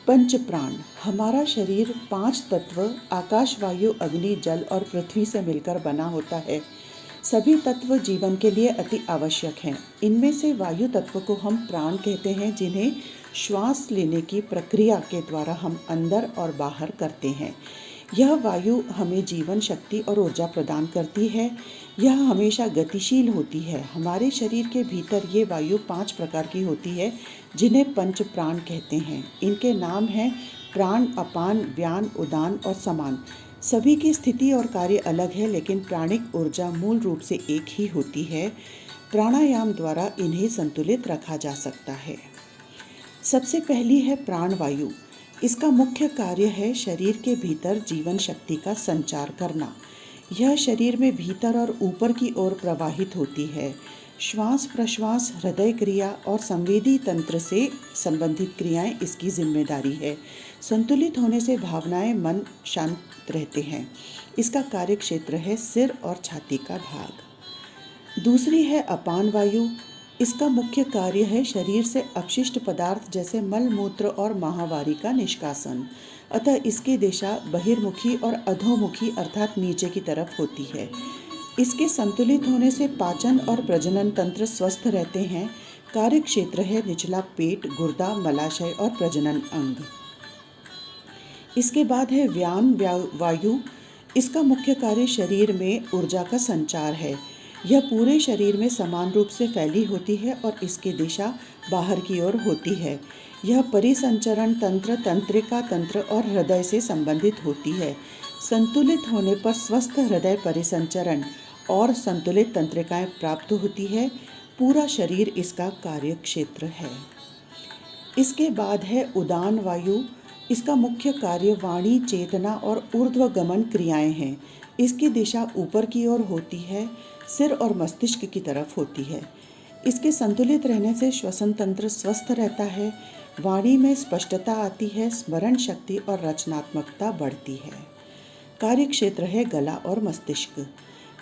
पंच प्राण। हमारा शरीर 5 तत्व आकाश, वायु, अग्नि, जल और पृथ्वी से मिलकर बना होता है। सभी तत्व जीवन के लिए अति आवश्यक हैं। इनमें से वायु तत्व को हम प्राण कहते हैं, जिन्हें श्वास लेने की प्रक्रिया के द्वारा हम अंदर और बाहर करते हैं। यह वायु हमें जीवन शक्ति और ऊर्जा प्रदान करती है। यह हमेशा गतिशील होती है। हमारे शरीर के भीतर ये वायु 5 प्रकार की होती है, जिन्हें पंच प्राण कहते हैं। इनके नाम हैं प्राण, अपान, व्यान, उदान और समान। सभी की स्थिति और कार्य अलग है, लेकिन प्राणिक ऊर्जा मूल रूप से एक ही होती है। प्राणायाम द्वारा इन्हें संतुलित रखा जा सकता है। सबसे पहली है प्राण वायु। इसका मुख्य कार्य है शरीर के भीतर जीवन शक्ति का संचार करना। यह शरीर में भीतर और ऊपर की ओर प्रवाहित होती है। श्वास प्रश्वास, हृदय क्रिया और संवेदी तंत्र से संबंधित क्रियाएं इसकी जिम्मेदारी है। संतुलित होने से भावनाएं, मन शांत रहते हैं। इसका कार्य क्षेत्र है सिर और छाती का भाग। दूसरी है अपान वायु। इसका मुख्य कार्य है शरीर से अपशिष्ट पदार्थ जैसे मल, मूत्र और माहवारी का निष्कासन। अतः इसकी दिशा बहिर्मुखी और अधोमुखी अर्थात नीचे की तरफ होती है। इसके संतुलित होने से पाचन और प्रजनन तंत्र स्वस्थ रहते हैं। कार्य क्षेत्र है निचला पेट, गुर्दा, मलाशय और प्रजनन अंग। इसके बाद है व्यान वायु। इसका मुख्य कार्य शरीर में ऊर्जा का संचार है। यह पूरे शरीर में समान रूप से फैली होती है और इसकी दिशा बाहर की ओर होती है। यह परिसंचरण तंत्र, तंत्रिका तंत्र और हृदय से संबंधित होती है। संतुलित होने पर स्वस्थ हृदय परिसंचरण और संतुलित तंत्रिकाएं प्राप्त होती है। पूरा शरीर इसका कार्य क्षेत्र है। इसके बाद है उदान वायु। इसका मुख्य कार्य वाणी, चेतना और ऊर्ध्वगमन क्रियाएं हैं। इसकी दिशा ऊपर की ओर होती है, सिर और मस्तिष्क की तरफ होती है। इसके संतुलित रहने से श्वसन तंत्र स्वस्थ रहता है। वाणी में स्पष्टता आती है, स्मरण शक्ति और रचनात्मकता बढ़ती है। कार्य क्षेत्र है गला और मस्तिष्क।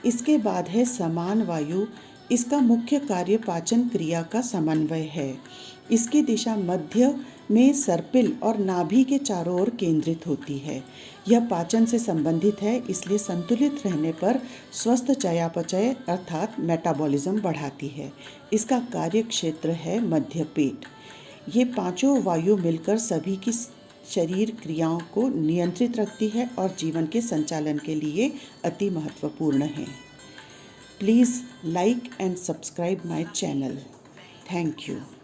इसके बाद है समान वायु। इसका मुख्य कार्य पाचन क्रिया का समन्वय है। इसकी दिशा मध्य में सर्पिल और नाभि के चारों ओर केंद्रित होती है। यह पाचन से संबंधित है, इसलिए संतुलित रहने पर स्वस्थ चयापचय अर्थात मेटाबॉलिज्म बढ़ाती है। इसका कार्य क्षेत्र है मध्य पेट। ये पांचों वायु मिलकर सभी की शरीर क्रियाओं को नियंत्रित रखती है और जीवन के संचालन के लिए अति महत्वपूर्ण है। Please like and subscribe my channel. Thank you.